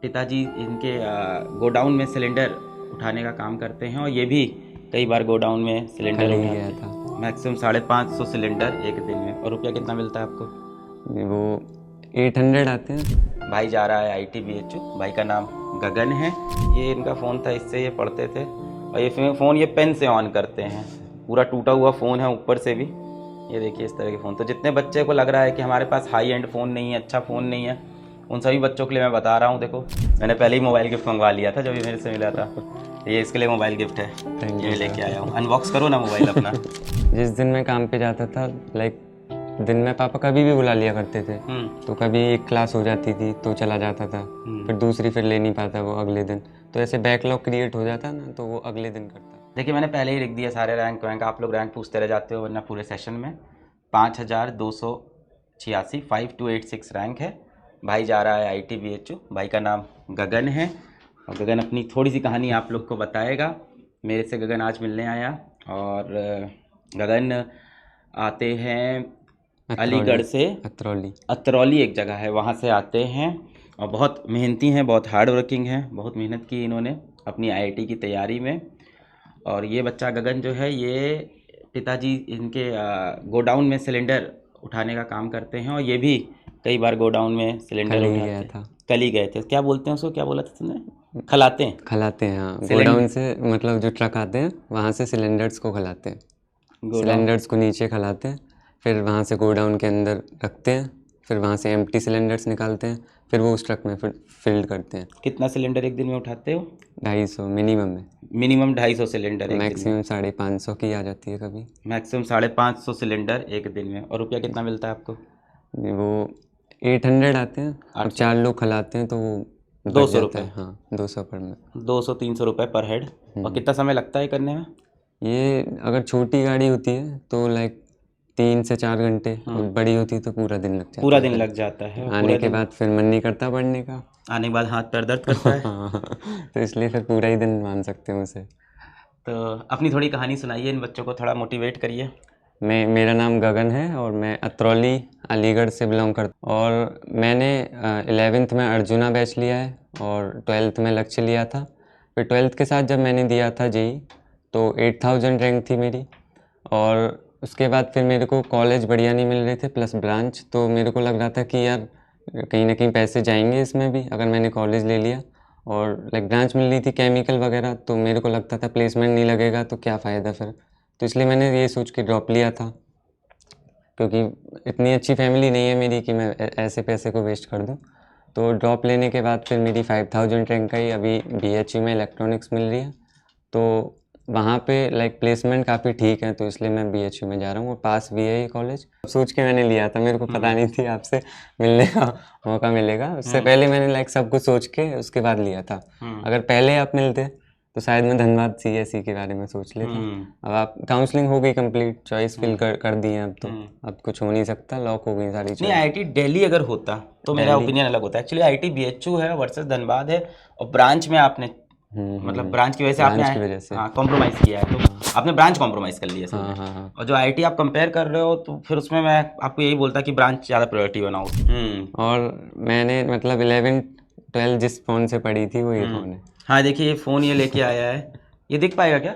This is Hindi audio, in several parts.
पिताजी इनके गोडाउन में सिलेंडर उठाने का काम करते हैं और ये भी कई बार गोडाउन में सिलेंडर कल ही उठाते गया हैं। था। मैक्सिमम 550 सिलेंडर एक दिन में। और रुपया कितना मिलता है आपको? वो 800 आते हैं। भाई जा रहा है ITBHU। भाई का नाम गगन है। ये इनका फ़ोन था, इससे ये पढ़ते थे। और ये फ़ोन ये पेन से ऑन करते हैं। पूरा टूटा हुआ फ़ोन है ऊपर से भी। ये देखिए इस तरह के फ़ोन। तो जितने बच्चे को लग रहा है कि हमारे पास हाई एंड फ़ोन नहीं है, अच्छा फ़ोन नहीं है, उन सभी बच्चों के लिए मैं बता रहा हूँ। देखो मैंने पहले ही मोबाइल गिफ्ट मंगवा लिया था जब ये मेरे से मिला था। ये इसके लिए मोबाइल गिफ्ट है। थैंक ये यू लेके सर। आया हूँ। अनबॉक्स करो ना मोबाइल अपना। जिस दिन मैं काम पे जाता था, लाइक दिन में पापा कभी भी बुला लिया करते थे। तो कभी एक क्लास हो जाती थी तो चला जाता था, फिर दूसरी फिर ले नहीं पाता वो अगले दिन। तो ऐसे बैकलॉग क्रिएट हो जाता ना, तो वो अगले दिन करता। देखिए मैंने पहले ही लिख दिया सारे रैंक वैंक। आप लोग रैंक पूछते रह जाते हो वरना पूरे सेशन में। 5286 5286 रैंक है। भाई जा रहा है ITBHU। भाई का नाम गगन है और गगन अपनी थोड़ी सी कहानी आप लोग को बताएगा। मेरे से गगन आज मिलने आया और गगन आते हैं अलीगढ़ से। अतरौली एक जगह है, वहाँ से आते हैं और बहुत मेहनती हैं, बहुत हार्ड वर्किंग हैं। बहुत मेहनत की इन्होंने अपनी IIT की तैयारी में। और ये बच्चा गगन जो है ये पिताजी इनके गोडाउन में सिलेंडर उठाने का काम करते हैं और ये भी कई बार गोडाउन में सिलेंडर कल ही उठाते गया हैं। था। कल ही गए थे। क्या बोलते हैं उसको, क्या बोला था तुमने? खलाते हैं। खलाते हैं, हाँ। सिलेंड गोडाउन से मतलब जो ट्रक आते हैं वहाँ से सिलेंडर्स को खलाते हैं। गोडाउन। सिलेंडर्स को नीचे खलाते हैं, फिर वहाँ से गोडाउन के अंदर रखते हैं, फिर वहाँ से एम्प्टी सिलेंडर्स निकालते हैं, फिर वो उस ट्रक में फिर फिल्ड करते हैं। कितना सिलेंडर एक दिन में उठाते हो? 250 मिनिमम है। मिनिमम 250 सिलेंडर एक दिन में। मैक्सिमम 550 की आ जाती है कभी। मैक्सिमम 550 सिलेंडर एक दिन में। और रुपया कितना मिलता है आपको? वो 800 आते हैं और 800। 4 लोग खिलाते हैं तो वो बच 200 जाता रुपये। है। हाँ, 200 पर में। 200-300 रुपये पर हेड। और कितना समय लगता है करने में? ये अगर छोटी गाड़ी होती है तो लाइक 3 से 4 घंटे, और बड़ी होती है तो पूरा दिन लग जाता पूरा है दिन फिर। लग जाता है। और आने पूरा के दिन बाद फिर मन नहीं करता पढ़ने का। आने के बाद हाथ पैर दर्द करता है। तो इसलिए फिर पूरा ही दिन मान सकते हैं उसे। तो अपनी थोड़ी कहानी सुनाइए, इन बच्चों को थोड़ा मोटिवेट करिए। मेरा नाम गगन है और मैं अतरौली अलीगढ़ से बिलोंग करता हूँ। और मैंने 11th में अर्जुना बैच लिया है और 12th में लक्ष्य लिया था। फिर 12th के साथ जब मैंने दिया था JEE तो 8000 रैंक थी मेरी। और उसके बाद फिर मेरे को कॉलेज बढ़िया नहीं मिल रहे थे प्लस ब्रांच, तो मेरे को लग रहा था कि यार कहीं ना कहीं पैसे जाएंगे इसमें भी अगर मैंने कॉलेज ले लिया। और लाइक ब्रांच मिल रही थी केमिकल वगैरह, तो मेरे को लगता था प्लेसमेंट नहीं लगेगा तो क्या फ़ायदा फिर। तो इसलिए मैंने ये सोच के ड्रॉप लिया था, क्योंकि इतनी अच्छी फैमिली नहीं है मेरी कि मैं ऐसे पैसे को वेस्ट कर दूँ। तो ड्रॉप लेने के बाद फिर मेरी 5000 रैंक आई अभी BHU में इलेक्ट्रॉनिक्स मिल रही है। तो वहाँ पे लाइक प्लेसमेंट काफ़ी ठीक है, तो इसलिए मैं BHU में जा रहा हूँ और पास भी है ये कॉलेज। सोच के मैंने लिया था, मेरे को पता नहीं थी आपसे मिलने का मौका मिलेगा। उससे पहले मैंने लाइक सब कुछ सोच के उसके बाद लिया था। अगर पहले आप मिलते तो शायद मैं धनबाद CSE के बारे में सोच लेता। अब आप काउंसलिंग हो गई कंप्लीट, चॉइस फिल कर दी है अब, तो अब कुछ हो नहीं सकता, लॉक हो गई सारी नहीं, चॉइस। IIT दिल्ली अगर होता तो मेरा दिल्ली। ओपिनियन अलग होता। एक्चुअली ITBHU है वर्सेस धनबाद है। और ब्रांच में आपने मतलब ब्रांच की वजह से आपने ब्रांच की वजह से। हाँ कॉम्प्रोमाइज़ किया है। तो आपने ब्रांच कॉम्प्रोमाइज़ कर लिया असल में। हाँ। और जो IIT आप कंपेयर कर रहे हो तो फिर उसमें मैं आपको यही बोलता कि ब्रांच ज़्यादा प्रायोरिटी बनाओ। और मैंने मतलब 11 12 जिस फ़ोन से पढ़ी थी वो ये फ़ोन है। हाँ देखिए ये फ़ोन ये लेके आया है। ये दिख पाएगा क्या?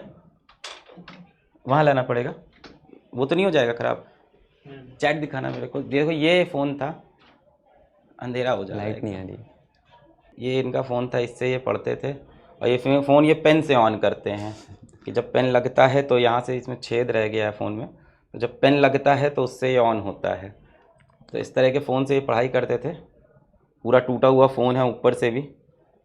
वहाँ लाना पड़ेगा, वो तो नहीं हो जाएगा ख़राब? चैट दिखाना मेरे को। देखो ये फ़ोन था, अंधेरा हो जा रहा है लाइट नहीं आ एकदम। रही। ये इनका फ़ोन था, इससे ये पढ़ते थे। और ये फ़ोन ये पेन से ऑन करते हैं कि जब पेन लगता है तो यहाँ से इसमें छेद रह गया है फ़ोन में, तो जब पेन लगता है तो उससे ये ऑन होता है। तो इस तरह के फ़ोन से ये पढ़ाई करते थे। पूरा टूटा हुआ फ़ोन है ऊपर से भी।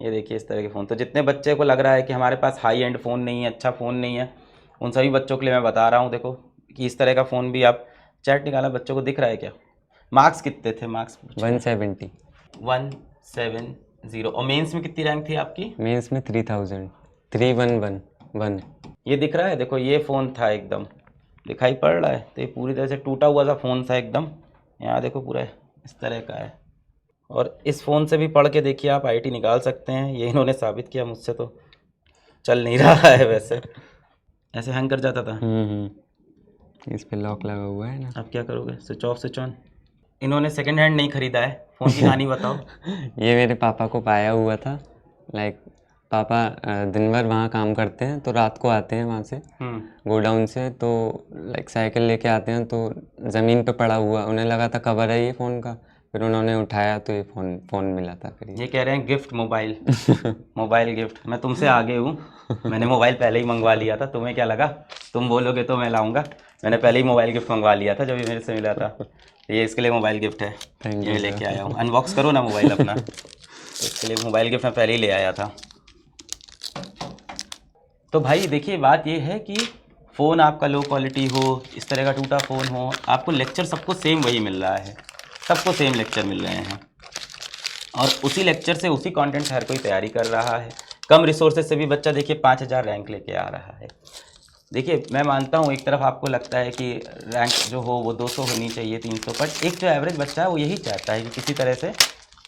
ये देखिए इस तरह के फ़ोन। तो जितने बच्चे को लग रहा है कि हमारे पास हाई एंड फ़ोन नहीं है, अच्छा फ़ोन नहीं है, उन सभी बच्चों के लिए मैं बता रहा हूँ। देखो कि इस तरह का फ़ोन भी आप चैट निकाला, बच्चों को दिख रहा है क्या? मार्क्स कितने थे? मार्क्स पूछे 170। 170। और मेंस में कितनी रैंक थी आपकी? मेंस में 3000। 3111। ये दिख रहा है, देखो ये फ़ोन था एकदम, दिखाई पड़ रहा है? तो ये पूरी तरह से टूटा हुआ सा फ़ोन था एकदम। यहाँ देखो पूरा इस तरह का है। और इस फ़ोन से भी पढ़ के देखिए आप IIT निकाल सकते हैं। ये इन्होंने साबित किया, मुझसे तो चल नहीं रहा है वैसे। ऐसे हैंग कर जाता था। इस पे लॉक लगा हुआ है ना। अब क्या करोगे? Switch off switch on? इन्होंने सेकंड हैंड नहीं खरीदा है, फ़ोन की कहानी बताओ। ये मेरे पापा को पाया हुआ था। लाइक पापा दिन भर वहाँ काम करते हैं, तो रात को आते हैं वहाँ से गोडाउन से, तो लाइक साइकिल लेके आते हैं, तो ज़मीन पे पड़ा हुआ उन्हें लगा था कवर है ये फ़ोन का, फिर उन्होंने उठाया तो ये फ़ोन मिला था फिर ये कह रहे हैं गिफ्ट मोबाइल मोबाइल गिफ्ट। मैं तुमसे आगे हूँ, मैंने मोबाइल पहले ही मंगवा लिया था। तुम्हें क्या लगा तुम बोलोगे तो मैं लाऊंगा? मैंने पहले ही मोबाइल गिफ्ट मंगवा लिया था जब ये मेरे से मिला था। ये इसके लिए मोबाइल गिफ्ट है, थैंक ये यू लेके आया हूँ। अनबॉक्स करो ना मोबाइल अपना। इसके लिए मोबाइल गिफ्ट मैं पहले ही ले आया था। तो भाई देखिए, बात ये है कि फ़ोन आपका लो क्वालिटी हो, इस तरह का टूटा फ़ोन हो, आपको लेक्चर सबको सेम वही मिल रहा है, सबको सेम लेक्चर मिल रहे हैं, और उसी लेक्चर से उसी कंटेंट हर कोई तैयारी कर रहा है। कम रिसोर्सेज से भी बच्चा देखिए 5000 रैंक लेके आ रहा है। देखिए मैं मानता हूँ एक तरफ आपको लगता है कि रैंक जो हो वो 200 होनी चाहिए, 300, पर एक जो एवरेज बच्चा है वो यही चाहता है कि किसी तरह से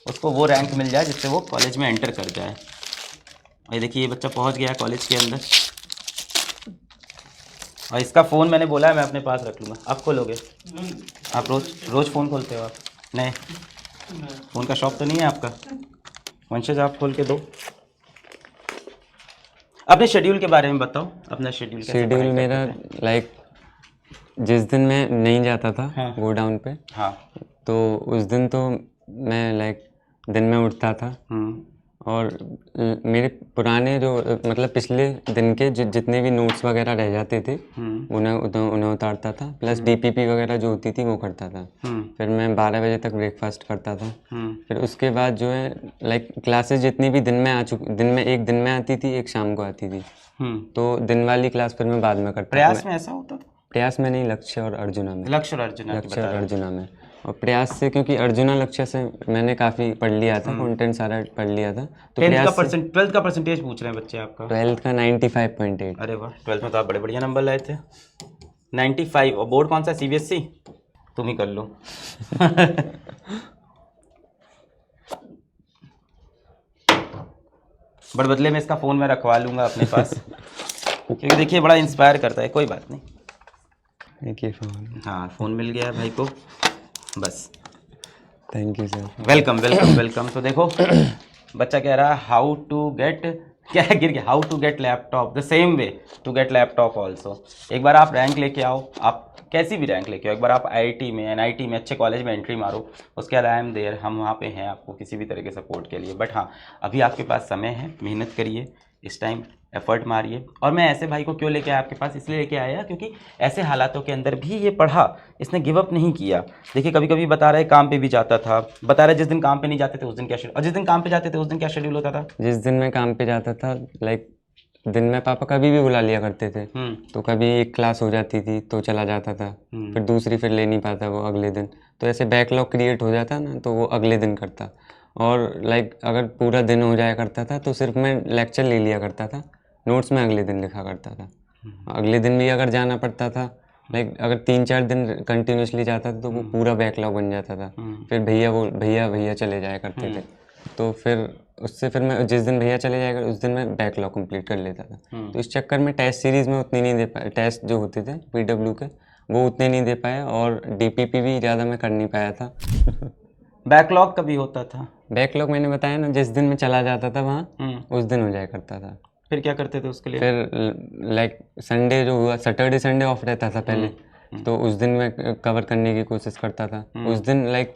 उसको वो रैंक मिल जाए जिससे वो कॉलेज में एंटर कर जाए। और देखिए ये बच्चा पहुँच गया कॉलेज के अंदर, और इसका फ़ोन मैंने बोला है मैं अपने पास रख लूँगा। आप खोलोगे? आप रोज़ फ़ोन खोलते हो आप? नहीं, फ़ोन का शॉप तो नहीं है आपका? वंशज आप खोल के दो। अपने शेड्यूल के बारे में बताओ, अपना शेड्यूल कैसे शेड्यूल पढ़ाई मेरा करते थे? लाइक जिस दिन मैं नहीं जाता था हाँ। गोडाउन पे, हाँ। तो उस दिन तो मैं लाइक दिन में उठता था, और मेरे पुराने जो मतलब पिछले दिन के जितने भी नोट्स वगैरह रह जाते थे उन्हें उतारता था, प्लस डीपीपी वगैरह जो होती थी वो करता था। फिर मैं 12 बजे तक ब्रेकफास्ट करता था। फिर उसके बाद जो है लाइक क्लासेस जितनी भी दिन में एक दिन में आती थी, एक शाम को आती थी, तो दिन वाली क्लास फिर मैं बाद में करता था। प्रयास में ऐसा होता था? प्रयास में नहीं, लक्ष्य और अर्जुना में। लक्ष्य और अर्जुना की लक्ष्य बता और रहे हो। अर्जुना में, और प्रयास से क्योंकि अर्जुना लक्ष्य से मैंने काफ़ी पढ़ लिया था, कंटेंट सारा पढ़ लिया था, तो 12th का परसेंटेज पूछ रहे हैं बच्चे आपका? 12th का 95.8। अरे वाह, 12th में तो आप बड़े बढ़िया नंबर लाए थे, 95। और बोर्ड कौन सा, सीबीएसई? तुम ही कर लो। बट बदले में इसका फ़ोन मैं रखवा लूँगा अपने पास, क्योंकि देखिए बड़ा इंस्पायर करता है। कोई बात नहीं, एक ही फ़ोन। हाँ फ़ोन मिल गया भाई को, बस। Thank you sir. Welcome welcome welcome. तो देखो बच्चा कह रहा है हाउ टू गेट, क्या है, गिर गया, how to get laptop the same way to get laptop also. एक बार आप रैंक लेके आओ, आप कैसी भी रैंक लेके आओ, एक बार आप आईआईटी में, एनआईटी में, अच्छे कॉलेज में एंट्री मारो, उसके बाद आई एम देयर, हम वहाँ पे हैं आपको किसी भी तरह के सपोर्ट के लिए। बट हाँ, अभी आपके पास समय है, मेहनत करिए, इस टाइम एफर्ट मारिए। और मैं ऐसे भाई को क्यों लेके आया आपके पास, इसलिए लेके आया क्योंकि ऐसे हालातों के अंदर भी ये पढ़ा, इसने गिव अप नहीं किया। देखिए कभी कभी बता रहा है काम पे भी जाता था, बता रहा है जिस दिन काम पे नहीं जाते थे उस दिन क्या शेड्यूल, और जिस दिन काम पे जाते थे उस दिन क्या शेड्यूल होता था? जिस दिन मैं काम पे जाता था लाइक दिन में पापा कभी भी बुला लिया करते थे, तो कभी एक क्लास हो जाती थी तो चला जाता था, फिर दूसरी फिर ले नहीं पाता वो अगले दिन, तो ऐसे बैकलॉग क्रिएट हो जाता ना, तो वो अगले दिन करता। और लाइक अगर पूरा दिन हो जाया करता था तो सिर्फ मैं लेक्चर ले लिया करता था, नोट्स में अगले दिन लिखा करता था। अगले दिन भी अगर जाना पड़ता था, लाइक अगर 3-4 दिन कंटिन्यूसली जाता था तो वो पूरा बैकलॉग बन जाता था। फिर भैया चले जाया करते थे, तो फिर उससे फिर मैं जिस दिन भैया चले जाएगा उस दिन मैं बैकलॉग कंप्लीट कर लेता था। तो इस चक्कर में टेस्ट सीरीज़ में उतनी नहीं दे पाया, टेस्ट जो होते थे पीडब्ल्यू के वो उतने नहीं दे पाया, और डीपीपी भी ज़्यादा मैं कर नहीं पाया था। बैकलॉग कभी होता था? बैकलॉग मैंने बताया ना, जिस दिन मैं चला जाता था वहाँ उस दिन हो जाया करता था। फिर क्या करते थे उसके लिए? फिर लाइक संडे जो हुआ, सैटरडे संडे ऑफ रहता था पहले, तो उस दिन मैं कवर करने की कोशिश करता था। उस दिन लाइक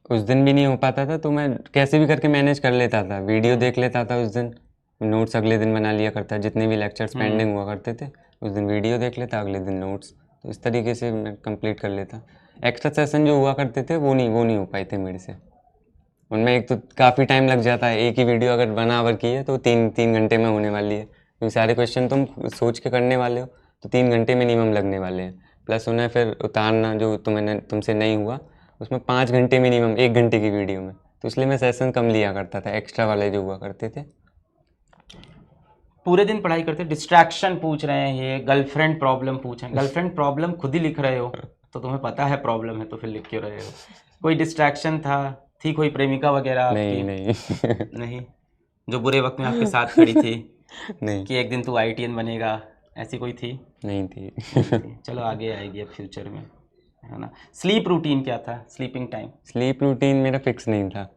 उस दिन भी नहीं हो पाता था तो मैं कैसे भी करके मैनेज कर लेता था, वीडियो देख लेता था उस दिन, नोट्स अगले दिन बना लिया करता, जितने भी लेक्चर्स पेंडिंग हुआ करते थे उस दिन वीडियो देख लेता, अगले दिन नोट्स, तो इस तरीके से मैं कंप्लीट कर लेता। एक्स्ट्रा सेशन जो हुआ करते थे वो नहीं हो पाए थे मेरे से, उनमें एक तो काफ़ी टाइम लग जाता है, एक ही वीडियो अगर 1 आवर की है तो 3 घंटे में होने वाली है, क्योंकि सारे क्वेश्चन तुम सोच के करने वाले हो तो 3 घंटे मिनिमम लगने वाले हैं, प्लस उन्हें फिर उतारना जो तुमसे नहीं हुआ उसमें 5 घंटे मिनिमम 1 घंटे की वीडियो में, तो इसलिए मैं सेशन कम लिया करता था, एक्स्ट्रा वाले जो हुआ करते थे। पूरे दिन पढ़ाई करते, डिस्ट्रैक्शन पूछ रहे हैं, ये गर्लफ्रेंड प्रॉब्लम पूछ रहे हैं। गर्लफ्रेंड प्रॉब्लम खुद ही लिख रहे हो तो तुम्हें पता है प्रॉब्लम है तो फिर लिख क्यों रहे हो? कोई डिस्ट्रैक्शन थी कोई प्रेमिका वगैरह आपकी? नहीं नहीं, जो बुरे वक्त में आपके साथ खड़ी थी नहीं कि एक दिन तू आईटीएन बनेगा, ऐसी कोई थी? नहीं थी। नहीं थी। चलो आगे आएगी अब फ्यूचर में। है ना। स्लीप रूटीन क्या था, स्लीपिंग टाइम? स्लीप रूटीन मेरा फिक्स नहीं था।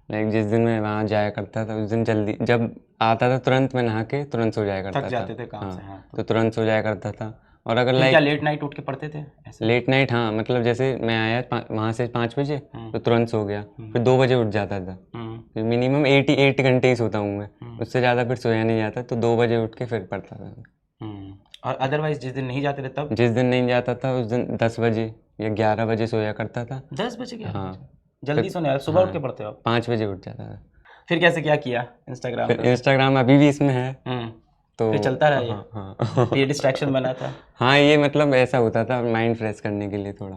लाइक जिस दिन मैं वहाँ जाया करता था उस दिन जल्दी जब आता था तुरंत मैं नहा के तुरंत सो जाया करता थक था। जाते थे काम से, हाँ, हाँ। तो तुरंत सो जाया करता था। और अगर फिर क्या लाइक लेट नाइट उठ के पढ़ते थे ऐसे? लेट नाइट, हाँ, मतलब जैसे मैं आया वहाँ से 5 बजे तो तुरंत सो गया, फिर 2 बजे उठ जाता था। फिर मिनिमम 8 घंटे ही सोता हूँ मैं, उससे ज़्यादा फिर सोया नहीं जाता, तो 2 बजे उठ के फिर पढ़ता था। और अदरवाइज जिस दिन नहीं जाते थे तब? जिस दिन नहीं जाता था उस दिन 10 बजे या 11 बजे सोया करता था। 10 बजे क्या? हाँ, जल्दी सोने, सुबह उठ के पढ़ते हो आप? 5 बजे उठ जाता था। फिर कैसे क्या किया इंस्टाग्राम फिर पे? इंस्टाग्राम अभी भी इसमें है, तो फिर चलता रहा ये? हाँ हाँ ये डिस्ट्रैक्शन बना था? हाँ, ये मतलब ऐसा होता था माइंड फ्रेश करने के लिए थोड़ा,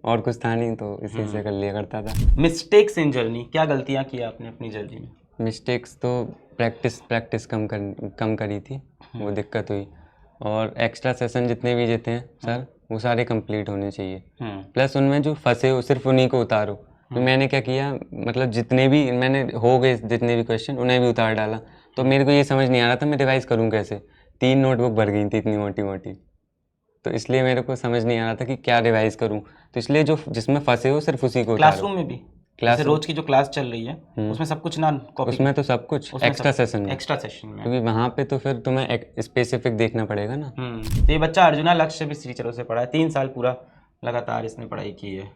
और कुछ था नहीं तो इसी से कर लिया करता था। मिस्टेक्स इन जर्नी, क्या गलतियाँ की आपने अपनी जर्नी में? मिस्टेक्स तो प्रैक्टिस कम करी थी, वो दिक्कत हुई। और एक्स्ट्रा सेशन जितने भी देते हैं सर, वो सारे कंप्लीट होने चाहिए। प्लस उनमें जो फंसे हो सिर्फ उन्हीं को उतारो। तो मैंने क्या किया, मतलब जितने भी मैंने हो गए जितने भी क्वेश्चन उन्हें भी उतार डाला। तो मेरे को ये समझ नहीं आ रहा था मैं रिवाइज़ करूँ कैसे। 3 नोटबुक भर गई थी इतनी मोटी मोटी, तो इसलिए मेरे को समझ नहीं आ रहा था कि क्या रिवाइज़ करूँ। तो इसलिए जो जिसमें फंसे हो सिर्फ उसी को उतारो। क्लासरूम में भी जैसे रोज की जो क्लास चल रही है उसमें सब कुछ ना कॉपी? उसमें तो सब कुछ एक्स्ट्रा सेशन में, क्योंकि वहाँ पे तो फिर तुम्हें स्पेसिफिक देखना पड़ेगा ना। तो ये बच्चा अर्जुना लक्ष्य भी टीचरों से पढ़ा है, 3 साल पूरा लगातार इसने पढ़ाई की है।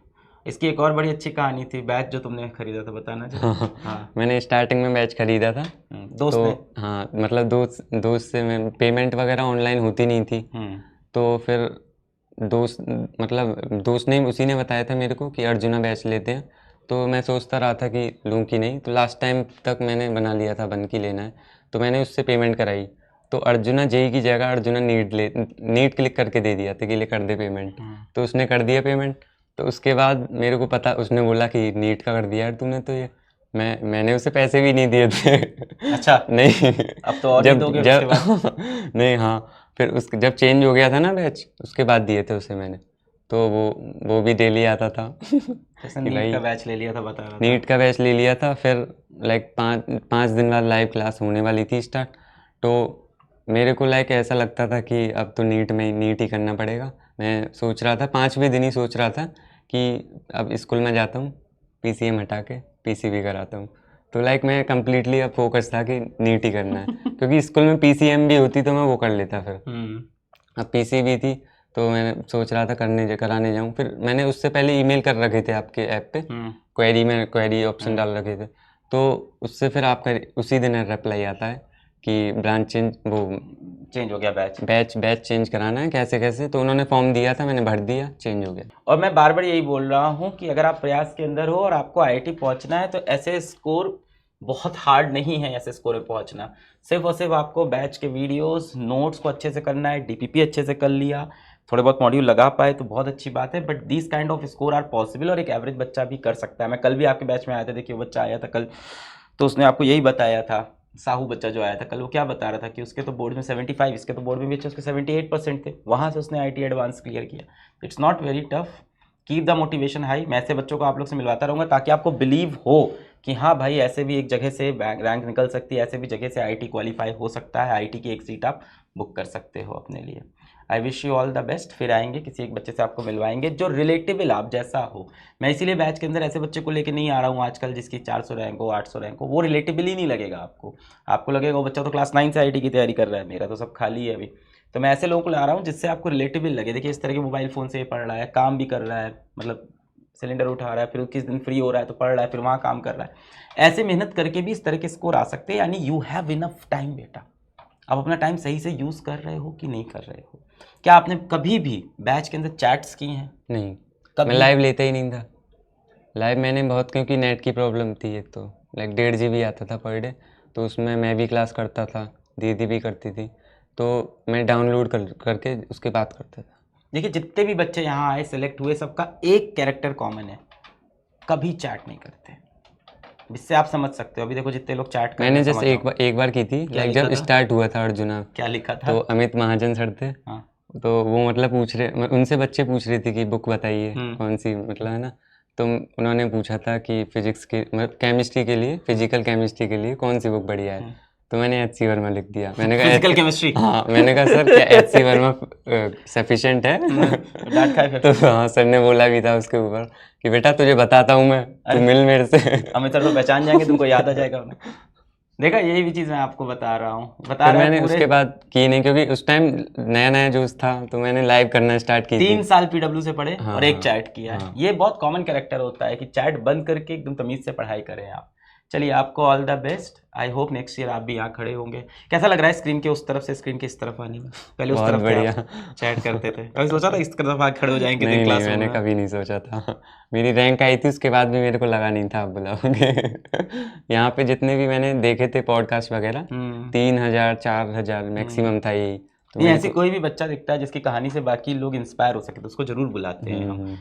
इसकी एक और बड़ी अच्छी कहानी थी, बैच जो तुमने खरीदा था, बताना जरा। हाँ, मैंने स्टार्टिंग में बैच खरीदा था, दोस्त ने? तो हाँ, मतलब दोस्त से मैं पेमेंट वगैरह ऑनलाइन होती नहीं थी, तो फिर दोस्त ने उसी ने बताया था मेरे को कि अर्जुना बैच लेते हैं। तो मैं सोचता रहा था कि लूँ कि नहीं, तो लास्ट टाइम तक मैंने बना लिया था बन की लेना है, तो मैंने उससे पेमेंट कराई। तो अर्जुना जेई की जगह अर्जुना नीट क्लिक करके दे दिया था कि ले कर दे पेमेंट। तो उसने कर दिया पेमेंट। तो उसके बाद मेरे को पता, उसने बोला कि नीट का कर दिया यार तूने, तो ये मैंने उसे पैसे भी नहीं दिए थे। अच्छा, नहीं, अब तो और नहीं दोगे उसके बाद? नहीं, हाँ, फिर जब चेंज हो गया था ना बैच, उसके बाद दिए थे उसे मैंने, तो वो भी डेली आता था। नीट का बैच ले लिया था, बता रहा था। नीट का बैच ले लिया था, फिर लाइक 5 दिन बाद लाइव क्लास होने वाली थी स्टार्ट। तो मेरे को लाइक ऐसा लगता था कि अब तो नीट ही करना पड़ेगा। मैं सोच रहा था 5वें दिन ही सोच रहा था कि अब स्कूल में जाता हूँ, PCM हटा के PCB कराता हूँ। तो लाइक मैं कम्प्लीटली अब फोकस था कि नीट ही करना है। क्योंकि स्कूल में PCM भी होती तो मैं वो कर लेता, फिर अब PCB थी तो मैं सोच रहा था कराने जाऊँ। फिर मैंने उससे पहले ईमेल कर रखे थे आपके ऐप पे, क्वेरी ऑप्शन डाल रखे थे, तो उससे फिर आपका उसी दिन रिप्लाई आता है कि ब्रांच चेंज हो गया, बैच चेंज कराना है कैसे कैसे। तो उन्होंने फॉर्म दिया था, मैंने भर दिया, चेंज हो गया। और मैं बार बार यही बोल रहा हूँ कि अगर आप प्रयास के अंदर हो और आपको IIT पहुँचना है तो ऐसे स्कोर बहुत हार्ड नहीं है, ऐसे स्कोर पे पहुँचना। सिर्फ और सिर्फ आपको बैच के वीडियोस नोट्स को अच्छे से करना है, DPP अच्छे से कर लिया, थोड़े बहुत मॉड्यूल लगा पाए तो बहुत अच्छी बात है। But this kind of score are possible और एक एवरेज बच्चा भी कर सकता है। मैं कल भी आपके बैच में आया था, देखिए वो बच्चा आया था कल, तो उसने आपको यही बताया था, साहू बच्चा जो आया था कल, वो क्या बता रहा था कि उसके तो बोर्ड में 75, इसके तो बोर्ड में भी अच्छे उसके 78% थे, वहाँ से उसने IIT एडवांस क्लियर किया। It's not very tough, keep the motivation high. मैं ऐसे बच्चों को आप लोग से मिलवाता रहूँगा ताकि आपको बिलीव हो कि हाँ भाई ऐसे भी एक जगह से रैंक निकल सकती है, ऐसे भी जगह से IIT क्वालिफाई हो सकता है, IIT की एक सीट आप बुक कर सकते हो अपने लिए। I wish you all the best. फिर आएंगे किसी एक बच्चे से आपको मिलवाएंगे जो रिलेटेबल आप जैसा हो। मैं इसीलिए बैच के अंदर ऐसे बच्चे को लेके नहीं आ रहा हूँ आजकल जिसकी 400 रैंक हो, 800 रैंक हो, वो रिलेटेबल ही नहीं लगेगा आपको लगेगा वो बच्चा तो क्लास 9 से IIT की तैयारी कर रहा है, मेरा तो सब खाली है अभी। तो मैं ऐसे लोगों को ला रहा हूँ जिससे आपको रिलेटेबल लगे। देखिए इस तरह के मोबाइल फ़ोन से पढ़ रहा है, काम भी कर रहा है, मतलब सिलेंडर उठा रहा है, फिर किस दिन फ्री हो रहा है तो पढ़ रहा है, फिर वहाँ काम कर रहा है। ऐसे मेहनत करके भी इस तरह के स्कोर आ सकते हैं। यानी यू हैव इनफ टाइम बेटा। आप अपना टाइम सही से यूज़ कर रहे हो कि नहीं कर रहे हो? क्या आपने कभी भी बैच के अंदर चैट्स की हैं? नहीं, कभी? मैं लाइव लेता ही नहीं था। लाइव मैंने बहुत, क्योंकि नेट की प्रॉब्लम थी एक तो, लाइक 1.5 GB आता था पर डे, तो उसमें मैं भी क्लास करता था, दीदी भी करती थी, तो मैं डाउनलोड करके उसके बाद करता था। देखिए जितने भी बच्चे यहाँ आए सेलेक्ट हुए, सबका एक कैरेक्टर कॉमन है, कभी चैट नहीं करते, जिससे आप समझ सकते हो। अभी देखो जितने लोग चैट कर रहे हैं, मैंने जस्ट एक बार की थी, लाइक जब स्टार्ट हुआ था अर्जुना। क्या लिखा था? तो अमित महाजन सर थे, हाँ। तो वो मतलब उनसे बच्चे पूछ रहे थे कि बुक बताइए कौन सी, मतलब है ना। तो उन्होंने पूछा था कि फिजिक्स के मतलब केमिस्ट्री के लिए, फिजिकल केमिस्ट्री के लिए कौन सी बुक बढ़िया है। तो मैंने HC वर्मा लिख दिया। मैंने कहा फिजिकल केमिस्ट्री। हाँ, मैंने कहा सर क्या HC वर्मा सफिशिएंट है? डांट खाए फिर? तो हाँ, सर ने बोला भी था उसके ऊपर कि बेटा तुझे बताता हूँ मैं, तू अरे मिल मेरे से। अमित सर तो पहचान जाएंगे, तुमको याद आ जाएगा उन्हें। देखा, यही भी चीज़ मैं आपको बता रहा हूँ, बता फिर रहा है मैंने पूरे उसके बाद की नहीं, क्योंकि उस टाइम नया नया जोश था, तो मैंने लाइव करना स्टार्ट की 3 थी। साल पीडब्ल्यू से पढ़े हाँ और एक हाँ चैट किया है। हाँ। ये बहुत कॉमन कैरेक्टर होता है कि चैट बंद करके एकदम तमीज से पढ़ाई करें आप। चलिए, आपको all the best. I hope next year आप भी यहाँ खड़े होंगे। कैसा लग रहा है स्क्रीन के उस तरफ से स्क्रीन के इस तरफ आने में? पहले उस बहुत तरफ थे बढ़िया। आप, चैट करते थे, कभी सोचा था इस तरफ आके खड़े हो जाएंगे नहीं नहीं, क्लासरूम मैंने में? कभी नहीं सोचा था। मेरी रैंक आई थी उसके बाद भी मेरे को लगा नहीं था आप बुलाओगे। यहाँ पे जितने भी मैंने देखे थे पॉडकास्ट वगैरह, 3000 4000 मैक्सिमम था यही। तो नहीं, मेरे ऐसी को कोई भी बच्चा दिखता है जिसकी कहानी से बाकी लोग इंस्पायर हो सके तो उसको जरूर बुलाते हैं हम।